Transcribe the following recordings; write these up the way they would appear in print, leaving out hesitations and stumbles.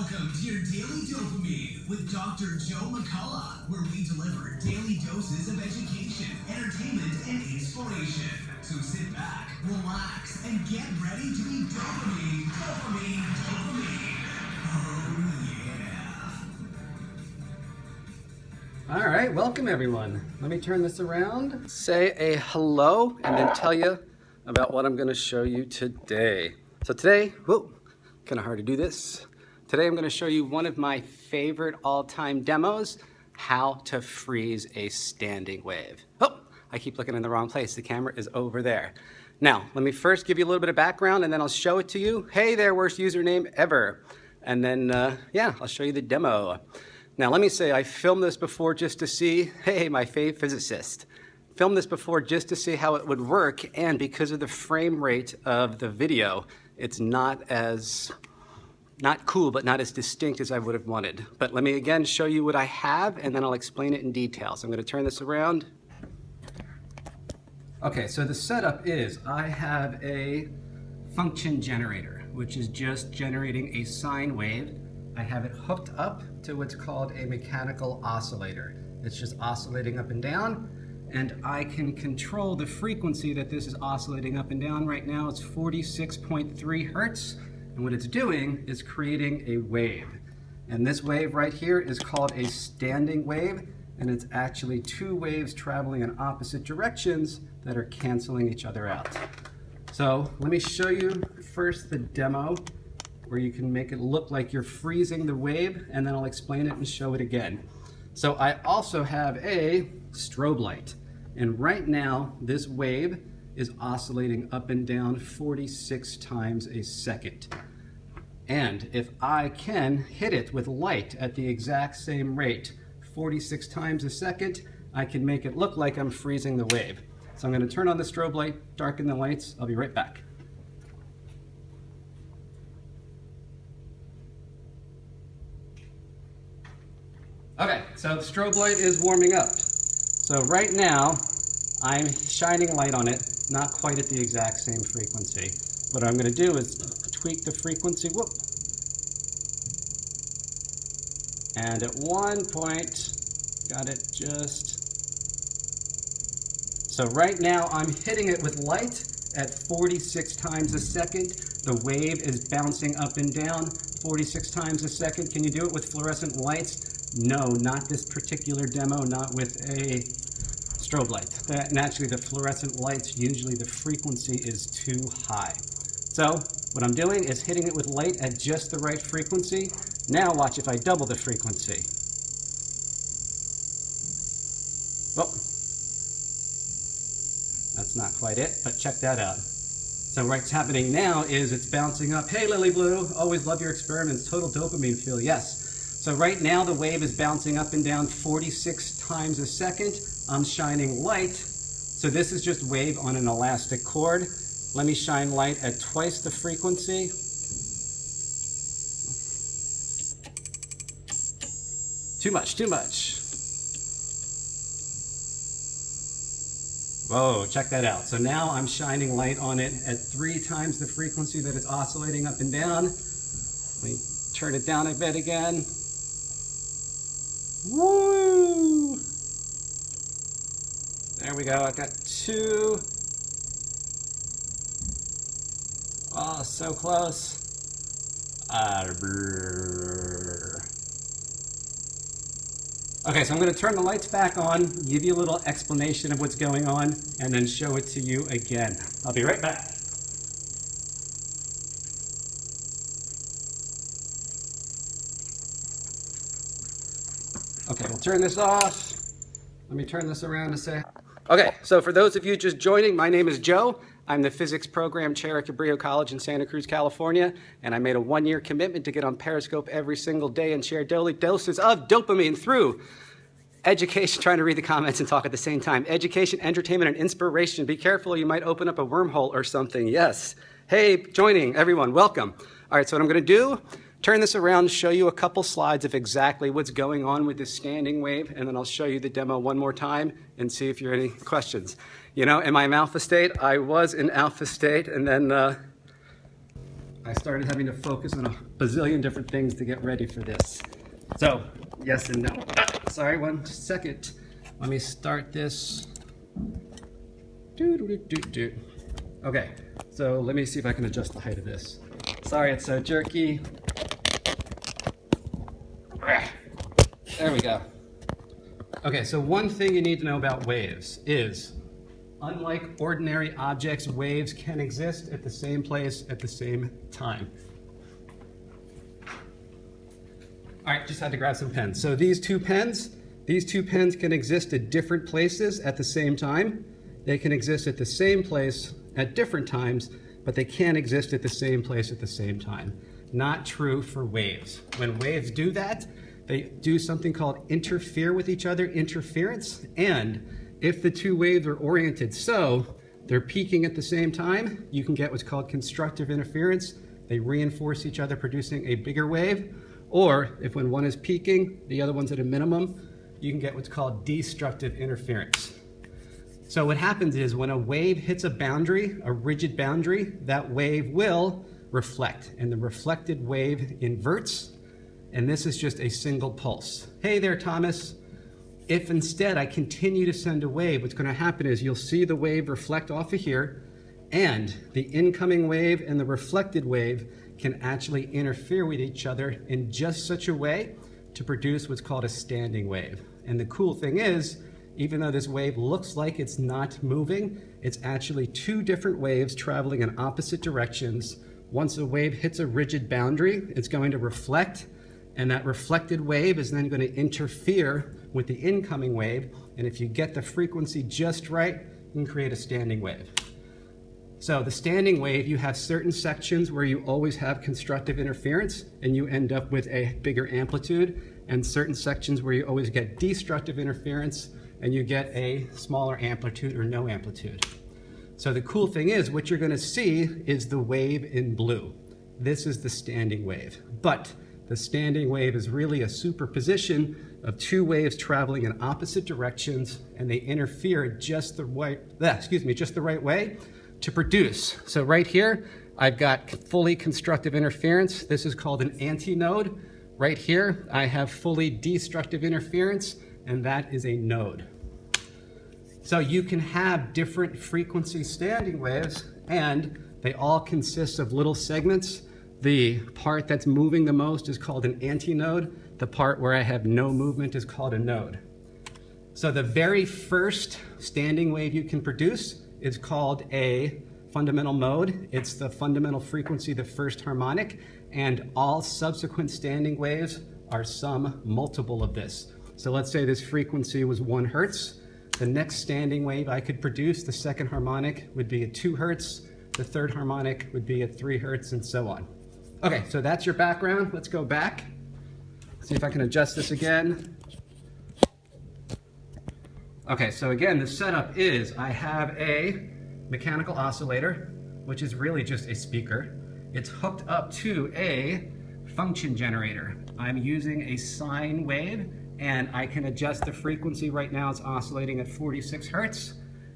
Welcome to your Daily Dopamine with Dr. Joe McCullough, where we deliver daily doses of education, entertainment, and inspiration. So sit back, relax, and get ready to be dopamine, dopamine, dopamine. Oh, yeah. All right, welcome everyone. Let me turn this around, say a hello, and then tell you about what I'm going to show you today. So today, kind of hard to do this. Today I'm going to show you one of my favorite all-time demos, how to freeze a standing wave. Oh, I keep looking in the wrong place. The camera is over there. Now, let me first give you a little bit of background and then I'll show it to you. Hey there, worst username ever. And then, I'll show you the demo. Now, let me say I filmed this before just to see, hey, my fave physicist. Filmed this before just to see how it would work, and because of the frame rate of the video, it's not cool, but not as distinct as I would have wanted. But let me again show you what I have, and then I'll explain it in detail. So I'm going to turn this around. Okay, so the setup is I have a function generator, which is just generating a sine wave. I have it hooked up to what's called a mechanical oscillator. It's just oscillating up and down, and I can control the frequency that this is oscillating up and down. Right now it's 46.3 hertz. And what it's doing is creating a wave. And this wave right here is called a standing wave, and it's actually two waves traveling in opposite directions that are canceling each other out. So let me show you first the demo where you can make it look like you're freezing the wave, and then I'll explain it and show it again. So I also have a strobe light, and right now this wave is oscillating up and down 46 times a second. And if I can hit it with light at the exact same rate, 46 times a second, I can make it look like I'm freezing the wave. So I'm going to turn on the strobe light, darken the lights. I'll be right back. Okay, so the strobe light is warming up. So right now, I'm shining light on it, not quite at the exact same frequency. What I'm going to do is tweak the frequency, and at one point, got it just, so right now I'm hitting it with light at 46 times a second. The wave is bouncing up and down 46 times a second. Can you do it with fluorescent lights? No, not this particular demo, not with a strobe light. Naturally, the fluorescent lights, usually the frequency is too high. So what I'm doing is hitting it with light at just the right frequency. Now watch if I double the frequency. Well, that's not quite it, but check that out. So what's happening now is it's bouncing up. Hey, Lily Blue, always love your experiments. Total dopamine feel, yes. So right now the wave is bouncing up and down 46 times a second. I'm shining light. So this is just wave on an elastic cord. Let me shine light at twice the frequency. Too much, too much. Whoa, check that out. So now I'm shining light on it at 3 times the frequency that it's oscillating up and down. Let me turn it down a bit again. Woo! There we go, I got 2. Oh, so close. Okay, so I'm going to turn the lights back on, give you a little explanation of what's going on, and then show it to you again. I'll be right back. Okay, we'll turn this off. Let me turn this around to say. Okay, so for those of you just joining, my name is Joe. I'm the physics program chair at Cabrillo College in Santa Cruz, California, and I made a 1-year commitment to get on Periscope every single day and share daily doses of dopamine through education, trying to read the comments and talk at the same time, education, entertainment, and inspiration. Be careful, you might open up a wormhole or something. Yes. Hey, joining everyone, welcome. All right, so what I'm going to do, turn this around, show you a couple slides of exactly what's going on with this standing wave, and then I'll show you the demo one more time and see if you have any questions. You know, am I in alpha state? I was in alpha state, and then I started having to focus on a bazillion different things to get ready for this. So, yes and no. Sorry, 1 second. Let me start this. Okay, so let me see if I can adjust the height of this. Sorry, it's so jerky. There we go. Okay, so one thing you need to know about waves is, unlike ordinary objects, waves can exist at the same place at the same time. All right, just had to grab some pens. So these two pens can exist at different places at the same time. They can exist at the same place at different times, but they can't exist at the same place at the same time. Not true for waves. When waves do that, they do something called interfere with each other, interference, and if the two waves are oriented so they're peaking at the same time, you can get what's called constructive interference. They reinforce each other, producing a bigger wave. Or if when one is peaking, the other one's at a minimum, you can get what's called destructive interference. So what happens is when a wave hits a boundary, a rigid boundary, that wave will reflect, and the reflected wave inverts, and this is just a single pulse. Hey there, Thomas. If instead I continue to send a wave, what's going to happen is you'll see the wave reflect off of here, and the incoming wave and the reflected wave can actually interfere with each other in just such a way to produce what's called a standing wave. And the cool thing is, even though this wave looks like it's not moving, it's actually two different waves traveling in opposite directions. Once a wave hits a rigid boundary, it's going to reflect, and that reflected wave is then going to interfere with the incoming wave. And if you get the frequency just right, you can create a standing wave. So the standing wave, you have certain sections where you always have constructive interference and you end up with a bigger amplitude, and certain sections where you always get destructive interference and you get a smaller amplitude or no amplitude. So the cool thing is, what you're going to see is the wave in blue. This is the standing wave. But the standing wave is really a superposition of two waves traveling in opposite directions, and they interfere just the right way to produce. So right here, I've got fully constructive interference. This is called an antinode. Right here, I have fully destructive interference, and that is a node. So you can have different frequency standing waves, and they all consist of little segments. The part that's moving the most is called an antinode. The part where I have no movement is called a node. So the very first standing wave you can produce is called a fundamental mode. It's the fundamental frequency, the first harmonic, and all subsequent standing waves are some multiple of this. So let's say this frequency was 1 hertz. The next standing wave I could produce, the second harmonic, would be at 2 hertz. The third harmonic would be at 3 hertz, and so on. Okay, so that's your background. Let's go back. See if I can adjust this again. Okay, so again, the setup is I have a mechanical oscillator, which is really just a speaker. It's hooked up to a function generator. I'm using a sine wave, and I can adjust the frequency. Right now it's oscillating at 46 hertz.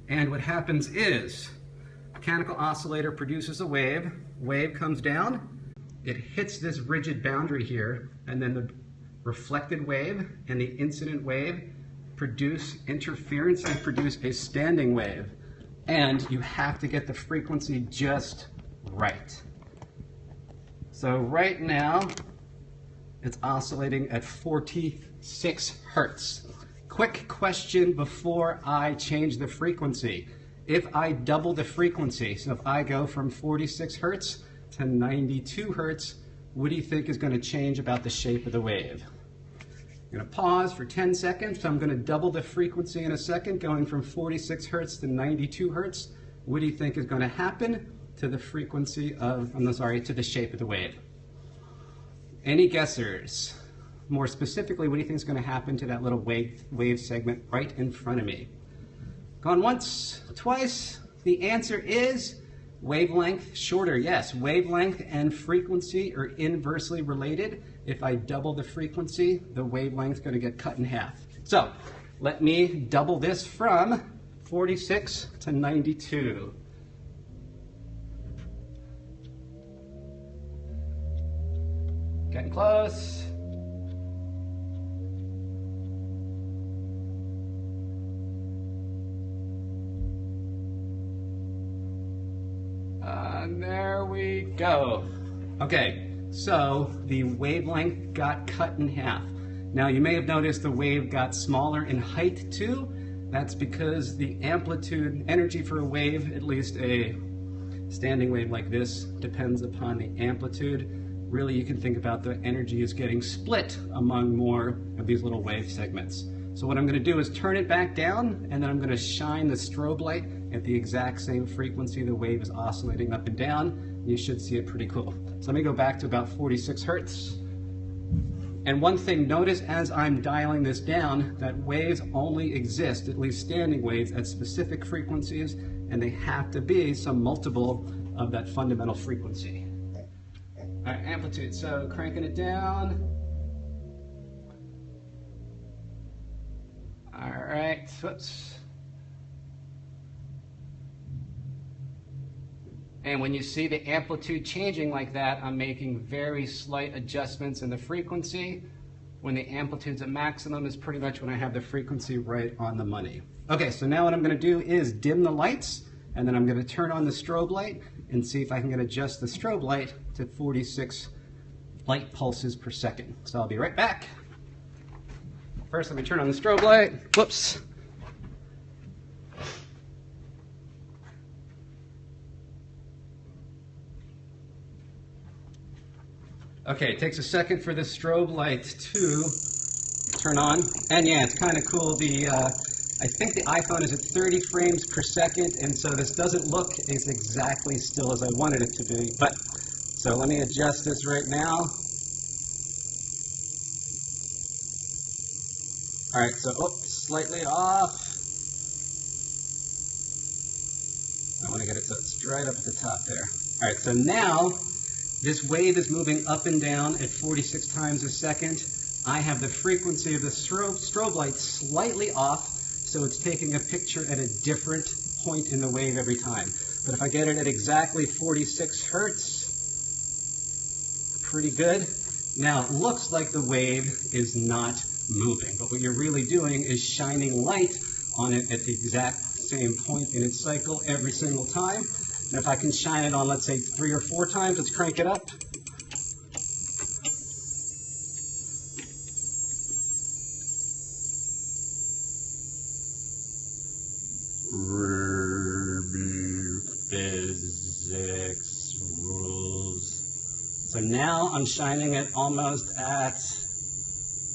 And what happens is, mechanical oscillator produces a wave, wave comes down, it hits this rigid boundary here, and then the reflected wave and the incident wave produce interference and produce a standing wave. And you have to get the frequency just right. So right now, it's oscillating at 46 hertz. Quick question before I change the frequency. If I double the frequency, so if I go from 46 hertz to 92 hertz, what do you think is going to change about the shape of the wave? I'm going to pause for 10 seconds. So I'm going to double the frequency in a second, going from 46 hertz to 92 hertz. What do you think is going to happen to the frequency of, to the shape of the wave? Any guessers? More specifically, what do you think is going to happen to that little wave segment right in front of me? Gone once, twice. The answer is wavelength shorter. Yes, wavelength and frequency are inversely related. If I double the frequency, the wavelength is going to get cut in half. So let me double this from 46 to 92. Getting close. And there we go. Okay, so the wavelength got cut in half. Now you may have noticed the wave got smaller in height too. That's because the amplitude, energy for a wave, at least a standing wave like this, depends upon the amplitude. Really, you can think about the energy is getting split among more of these little wave segments. So what I'm going to do is turn it back down, and then I'm going to shine the strobe light at the exact same frequency the wave is oscillating up and down. You should see it pretty cool. So let me go back to about 46 hertz. And one thing, notice as I'm dialing this down, that waves only exist, at least standing waves, at specific frequencies, and they have to be some multiple of that fundamental frequency. All right, amplitude, so cranking it down. All right, whoops. And when you see the amplitude changing like that, I'm making very slight adjustments in the frequency. When the amplitude's at maximum is pretty much when I have the frequency right on the money. Okay, so now what I'm going to do is dim the lights, and then I'm going to turn on the strobe light and see if I can adjust the strobe light to 46 light pulses per second. So I'll be right back. First, let me turn on the strobe light. Whoops. Okay, it takes a second for the strobe light to turn on. And yeah, it's kind of cool. I think the iPhone is at 30 frames per second, and so this doesn't look as exactly still as I wanted it to be. But so let me adjust this right now. All right, so slightly off. I want to get it so it's right up at the top there. All right, so now this wave is moving up and down at 46 times a second. I have the frequency of the strobe light slightly off, so it's taking a picture at a different point in the wave every time. But if I get it at exactly 46 hertz, pretty good. Now it looks like the wave is not moving, but what you're really doing is shining light on it at the exact same point in its cycle every single time. And if I can shine it on, let's say, 3 or 4 times, let's crank it up. Physics rules. So now I'm shining it almost at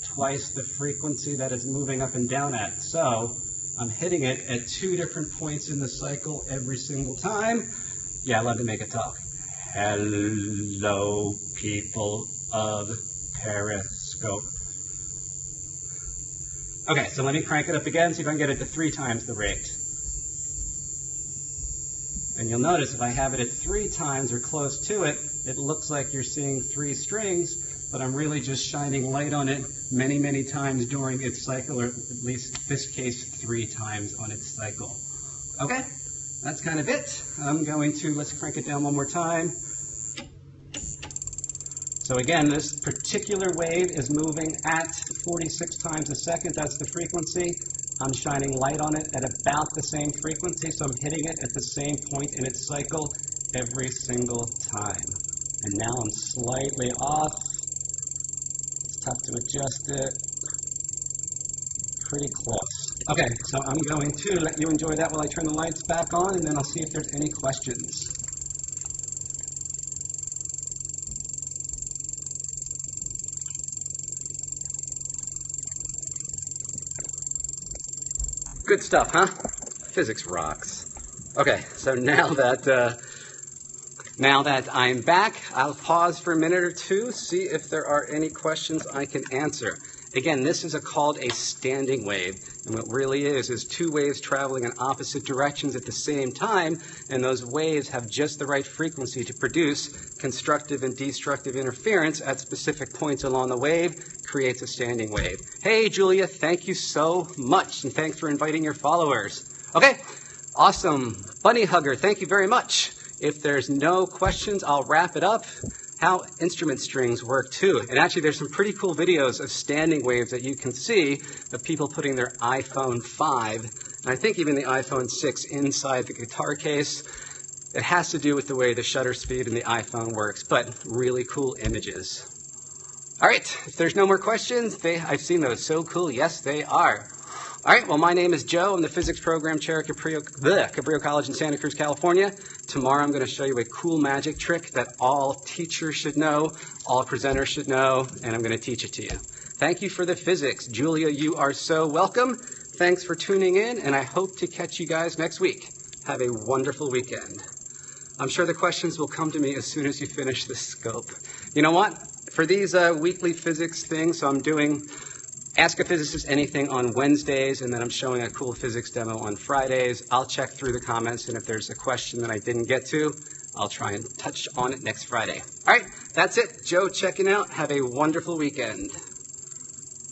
twice the frequency that it's moving up and down at. So I'm hitting it at 2 different points in the cycle every single time. Yeah, I love to make it talk. Hello, people of Periscope. Okay, so let me crank it up again, see if I can get it to 3 times the rate. And you'll notice if I have it at 3 times or close to it, it looks like you're seeing 3 strings, but I'm really just shining light on it many, many times during its cycle, or at least in this case, 3 times on its cycle. Okay, that's kind of it. I'm going to, let's crank it down one more time. So again, this particular wave is moving at 46 times a second. That's the frequency. I'm shining light on it at about the same frequency, so I'm hitting it at the same point in its cycle every single time. And now I'm slightly off. It's tough to adjust it. Pretty close. Okay, so I'm going to let you enjoy that while I turn the lights back on, and then I'll see if there's any questions. Good stuff, huh? Physics rocks. Okay, so now that I'm back, I'll pause for a minute or two, see if there are any questions I can answer. Again, this is called a standing wave, and what really is 2 waves traveling in opposite directions at the same time, and those waves have just the right frequency to produce constructive and destructive interference at specific points along the wave, creates a standing wave. Hey, Julia, thank you so much, and thanks for inviting your followers. Okay, awesome. Bunny Hugger, thank you very much. If there's no questions, I'll wrap it up. how instrument strings work too. And actually there's some pretty cool videos of standing waves that you can see of people putting their iPhone 5, and I think even the iPhone 6 inside the guitar case. It has to do with the way the shutter speed in the iPhone works, but really cool images. All right, if there's no more questions, I've seen those. So cool. Yes, they are. All right, well, my name is Joe. I'm the physics program chair at Cabrillo College in Santa Cruz, California. Tomorrow I'm going to show you a cool magic trick that all teachers should know, all presenters should know, and I'm going to teach it to you. Thank you for the physics. Julia, you are so welcome. Thanks for tuning in, and I hope to catch you guys next week. Have a wonderful weekend. I'm sure the questions will come to me as soon as you finish this scope. You know what? For these weekly physics things, so I'm doing Ask a Physicist Anything on Wednesdays, and then I'm showing a cool physics demo on Fridays. I'll check through the comments, and if there's a question that I didn't get to, I'll try and touch on it next Friday. All right, that's it. Joe checking out. Have a wonderful weekend.